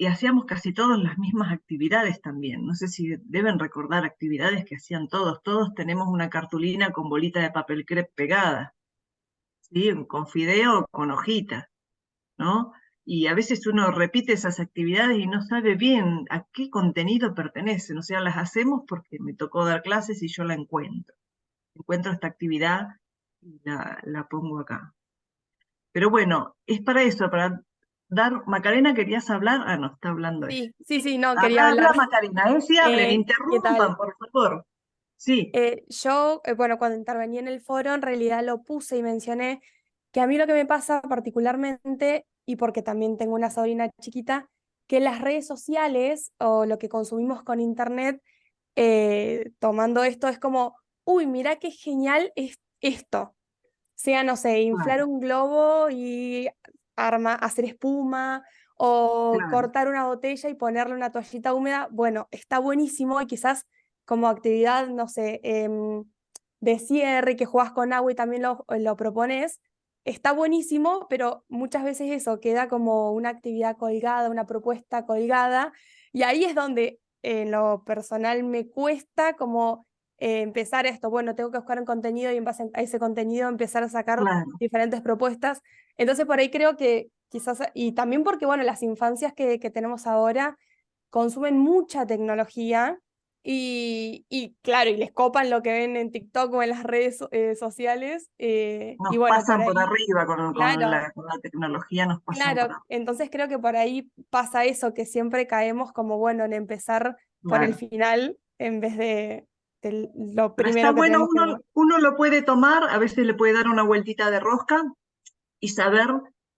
hacíamos casi todas las mismas actividades también. No sé si deben recordar actividades que hacían todos. Todos tenemos una cartulina con bolita de papel crepe pegada, ¿sí? Con fideo o con hojita, ¿no? Y a veces uno repite esas actividades y no sabe bien a qué contenido pertenecen. O sea, las hacemos porque me tocó dar clases y yo la encuentro. Encuentro esta actividad y la pongo acá. Pero bueno, es para eso, para dar... Macarena, ¿querías hablar? Ah, no, está hablando ella. Sí, no, quería Habla, habla, hablar. Macarena, sí hablen, ¿Qué interrumpan, tal? por favor. Sí, Yo, bueno, cuando intervení en el foro, en realidad lo puse y mencioné que a mí lo que me pasa particularmente, y porque también tengo una sobrina chiquita, que las redes sociales o lo que consumimos con internet, tomando esto, es como, uy, mira qué genial es esto. Sea, no sé, inflar claro, un globo y hacer espuma o claro, cortar una botella y ponerle una toallita húmeda. Bueno, está buenísimo y quizás como actividad, no sé, de cierre, que juegas con agua y también lo propones, está buenísimo, pero muchas veces eso queda como una actividad colgada, una propuesta colgada, y ahí es donde en lo personal me cuesta como empezar esto, bueno, tengo que buscar un contenido y en base a ese contenido empezar a sacar claro. diferentes propuestas. Entonces por ahí creo que quizás, y también porque, bueno, las infancias que tenemos ahora consumen mucha tecnología y claro, y les copan lo que ven en TikTok o en las redes sociales. Y Nos bueno, por pasan por ahí, arriba claro, con la tecnología, nos pasan por claro. arriba. Entonces creo que por ahí pasa eso, que siempre caemos como, bueno, en empezar por el Claro. final en vez de lo Pero está primero que bueno, tenemos que ver. uno lo puede tomar, a veces le puede dar una vueltita de rosca y saber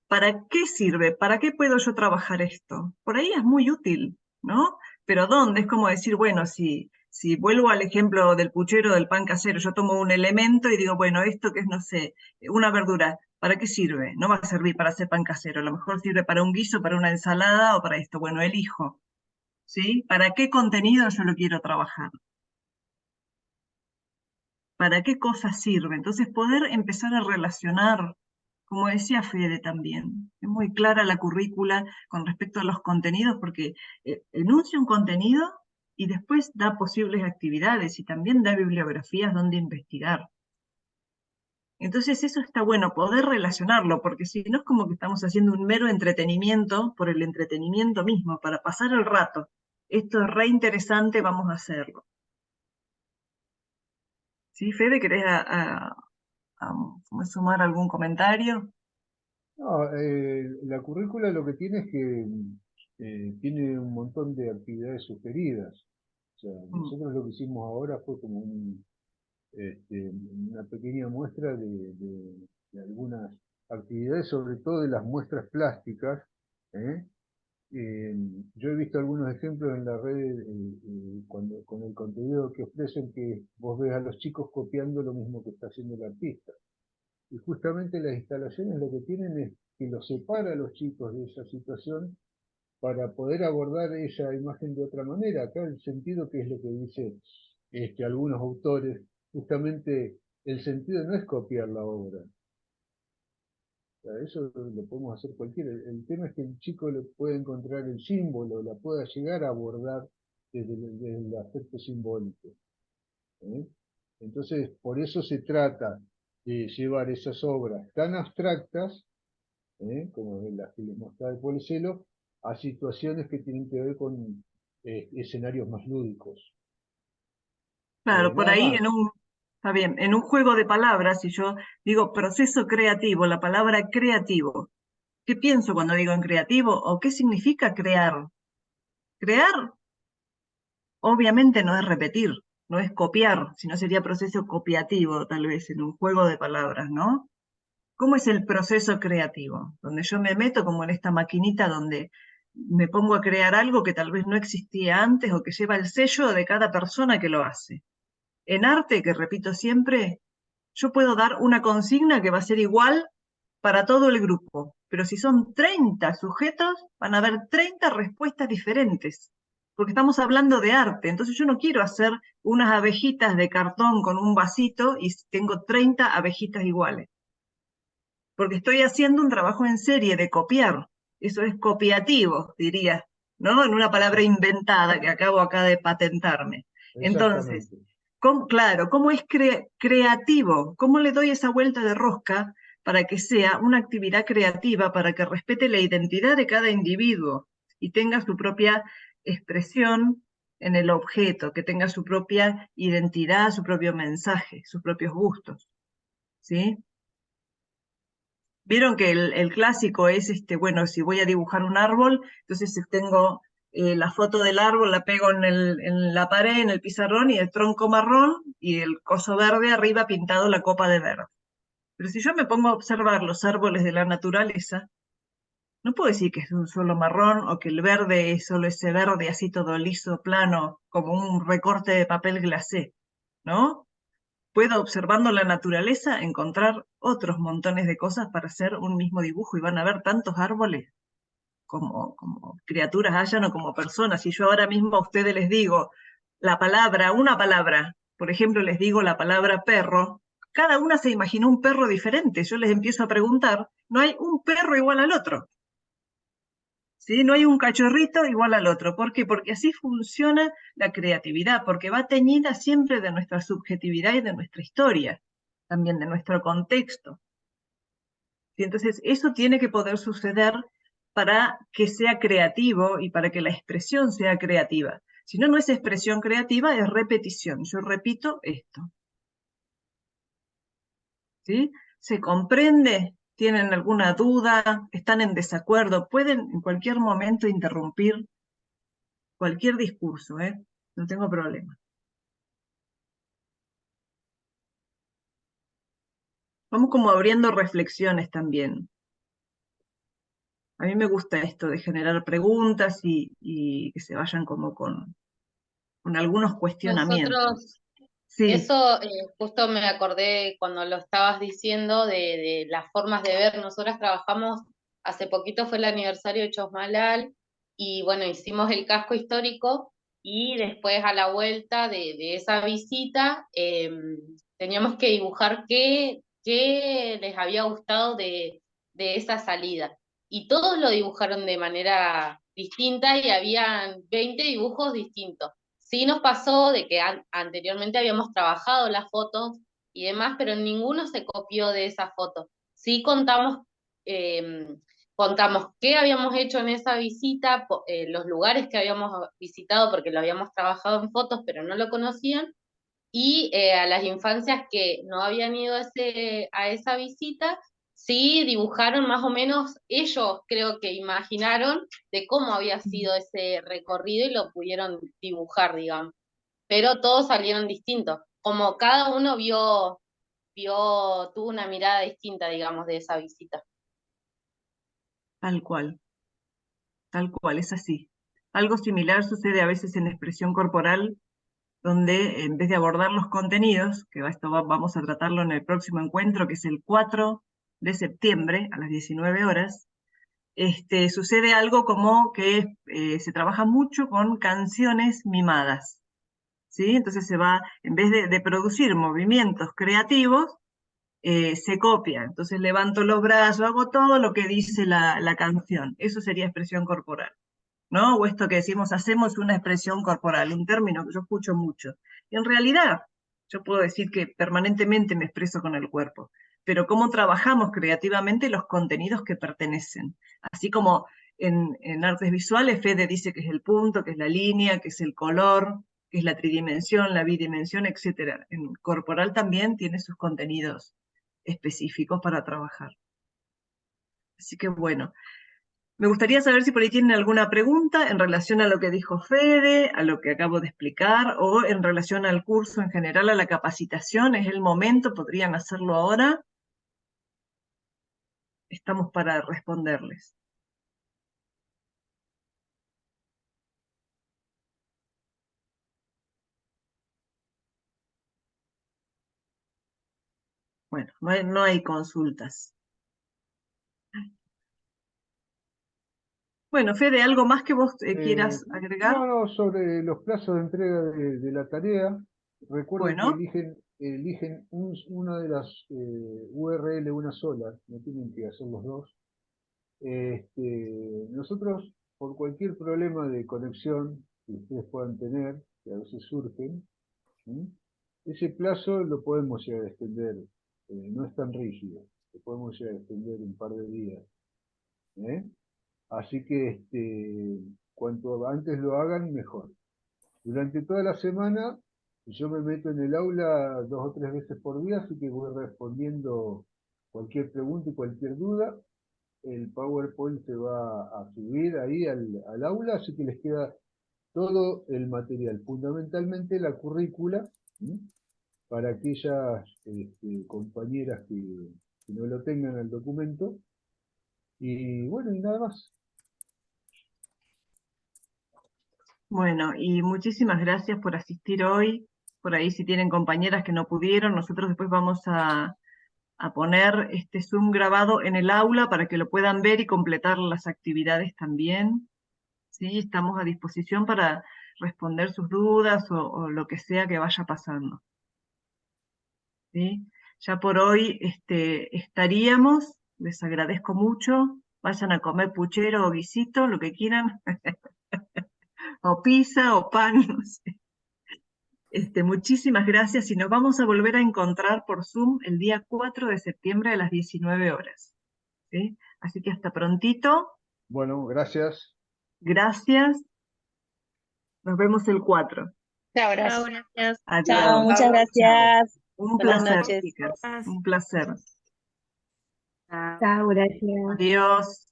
para qué sirve, para qué puedo yo trabajar esto. Por ahí es muy útil, ¿no? Pero ¿dónde? Es como decir, bueno, si vuelvo al ejemplo del puchero del pan casero, yo tomo un elemento y digo, bueno, esto que es, no sé, una verdura, ¿para qué sirve? No va a servir para hacer pan casero, a lo mejor sirve para un guiso, para una ensalada o para esto. Bueno, elijo, ¿sí? ¿Para qué contenido yo lo quiero trabajar? ¿Para qué cosas sirve? Entonces poder empezar a relacionar, como decía Fede también, es muy clara la currícula con respecto a los contenidos, porque enuncia un contenido y después da posibles actividades y también da bibliografías donde investigar. Entonces eso está bueno, poder relacionarlo, porque si no es como que estamos haciendo un mero entretenimiento por el entretenimiento mismo, para pasar el rato. Esto es re interesante, vamos a hacerlo. ¿Sí, Fede, querés sumar algún comentario? No, la currícula lo que tiene es que tiene un montón de actividades sugeridas. O sea, nosotros lo que hicimos ahora fue como una pequeña muestra de algunas actividades, sobre todo de las muestras plásticas. ¿eh? Yo he visto algunos ejemplos en la red con el contenido que ofrecen, que vos ves a los chicos copiando lo mismo que está haciendo el artista. Y justamente las instalaciones lo que tienen es que los separa a los chicos de esa situación para poder abordar esa imagen de otra manera. Acá el sentido, que es lo que dice algunos autores, justamente el sentido no es copiar la obra. O sea, eso lo podemos hacer cualquiera. El tema es que el chico le puede encontrar el símbolo, la pueda llegar a abordar desde el aspecto simbólico. ¿eh? Entonces, por eso se trata de llevar esas obras tan abstractas, como las que les mostraba el Policelo, a situaciones que tienen que ver con escenarios más lúdicos. Claro, por Nada ahí más. está bien, en un juego de palabras, si yo digo proceso creativo, la palabra creativo, ¿qué pienso cuando digo en creativo? ¿O qué significa crear? Crear, obviamente, no es repetir, no es copiar, sino sería proceso copiativo, tal vez, en un juego de palabras, ¿no? ¿Cómo es el proceso creativo? Donde yo me meto como en esta maquinita donde me pongo a crear algo que tal vez no existía antes o que lleva el sello de cada persona que lo hace. En arte, que repito siempre, yo puedo dar una consigna que va a ser igual para todo el grupo, pero si son 30 sujetos, van a haber 30 respuestas diferentes, porque estamos hablando de arte. Entonces yo no quiero hacer unas abejitas de cartón con un vasito y tengo 30 abejitas iguales, porque estoy haciendo un trabajo en serie de copiar. Eso es copiativo, diría, ¿no? En una palabra inventada que acabo acá de patentarme. Entonces, Exactamente. claro, ¿cómo es creativo? ¿Cómo le doy esa vuelta de rosca para que sea una actividad creativa, para que respete la identidad de cada individuo y tenga su propia expresión en el objeto, que tenga su propia identidad, su propio mensaje, sus propios gustos? ¿Sí? Vieron que el clásico es, bueno, si voy a dibujar un árbol, entonces tengo la foto del árbol, la pego en la pared, en el pizarrón, y el tronco marrón y el coso verde arriba pintado la copa de verde. Pero si yo me pongo a observar los árboles de la naturaleza, no puedo decir que es un solo marrón o que el verde es solo ese verde así todo liso, plano, como un recorte de papel glacé, ¿no? Puedo, observando la naturaleza, encontrar otros montones de cosas para hacer un mismo dibujo, y van a ver tantos árboles como criaturas hayan o como personas. Si yo ahora mismo a ustedes les digo una palabra, por ejemplo, les digo la palabra perro, cada una se imaginó un perro diferente. Yo les empiezo a preguntar, no hay un perro igual al otro. ¿Sí? No hay un cachorrito igual al otro. ¿Por qué? Porque así funciona la creatividad, porque va teñida siempre de nuestra subjetividad y de nuestra historia, también de nuestro contexto. ¿Sí? Entonces, eso tiene que poder suceder para que sea creativo y para que la expresión sea creativa. Si no, no es expresión creativa, es repetición. Yo repito esto. ¿Sí? ¿Se comprende? ¿Tienen alguna duda? ¿Están en desacuerdo? Pueden en cualquier momento interrumpir cualquier discurso, no tengo problema. Vamos como abriendo reflexiones también. A mí me gusta esto de generar preguntas y que se vayan como con algunos cuestionamientos. Nosotros, Sí, eso justo me acordé cuando lo estabas diciendo de las formas de ver. Nosotras trabajamos, hace poquito fue el aniversario de Chosmalal y bueno, hicimos el casco histórico y después a la vuelta de esa visita teníamos que dibujar qué les había gustado de esa salida. Y todos lo dibujaron de manera distinta y habían 20 dibujos distintos. Sí nos pasó de que anteriormente habíamos trabajado las fotos y demás, pero ninguno se copió de esa foto. Sí contamos qué habíamos hecho en esa visita, los lugares que habíamos visitado, porque lo habíamos trabajado en fotos, pero no lo conocían, y a las infancias que no habían ido a esa visita, sí dibujaron más o menos, ellos creo que imaginaron de cómo había sido ese recorrido y lo pudieron dibujar, digamos. Pero todos salieron distintos, como cada uno tuvo una mirada distinta, digamos, de esa visita. Tal cual, es así. Algo similar sucede a veces en expresión corporal, donde en vez de abordar los contenidos, que vamos a tratarlo en el próximo encuentro, que es el 4 de septiembre a las 19 horas, sucede algo como que se trabaja mucho con canciones mimadas, ¿sí? Entonces en vez de producir movimientos creativos, se copia. Entonces levanto los brazos, hago todo lo que dice la canción. Eso sería expresión corporal, ¿no? O esto que decimos, hacemos una expresión corporal, un término que yo escucho mucho. Y en realidad, yo puedo decir que permanentemente me expreso con el cuerpo, pero cómo trabajamos creativamente los contenidos que pertenecen. Así como en artes visuales, Fede dice que es el punto, que es la línea, que es el color, que es la tridimensión, la bidimensión, etc. En corporal también tiene sus contenidos específicos para trabajar. Así que bueno, me gustaría saber si por ahí tienen alguna pregunta en relación a lo que dijo Fede, a lo que acabo de explicar, o en relación al curso en general, a la capacitación. ¿Es el momento? ¿Podrían hacerlo ahora? Estamos para responderles. Bueno, no hay consultas. Bueno, Fede, ¿algo más que vos quieras agregar? No, sobre los plazos de entrega de la tarea, recuerden Bueno. que eligen una de las URL, una sola, no tienen que hacer los dos. Nosotros, por cualquier problema de conexión que ustedes puedan tener, que a veces surgen, ¿sí? Ese plazo lo podemos llegar a extender, no es tan rígido, lo podemos llegar a extender un par de días. ¿Eh? Así que cuanto antes lo hagan, mejor. Durante toda la semana, yo me meto en el aula 2 o 3 veces por día, así que voy respondiendo cualquier pregunta y cualquier duda. El PowerPoint se va a subir ahí al aula, así que les queda todo el material, fundamentalmente la currícula, ¿sí? Para aquellas compañeras que no lo tengan el documento. Y bueno, y nada más. Bueno, y muchísimas gracias por asistir hoy. Por ahí si tienen compañeras que no pudieron, nosotros después vamos a poner este Zoom grabado en el aula para que lo puedan ver y completar las actividades también. ¿Sí? Estamos a disposición para responder sus dudas o lo que sea que vaya pasando. ¿Sí? Ya por hoy estaríamos. Les agradezco mucho. Vayan a comer puchero o guisito, lo que quieran. O pizza o pan, no sé. Muchísimas gracias y nos vamos a volver a encontrar por Zoom el día 4 de septiembre a las 19 horas. ¿Sí? Así que hasta prontito. Bueno, gracias. Gracias. Nos vemos el 4. Chao, gracias. Adiós. Chao, muchas gracias. Un Buenas placer, noches. chicas. Un placer. Chao, gracias. Adiós.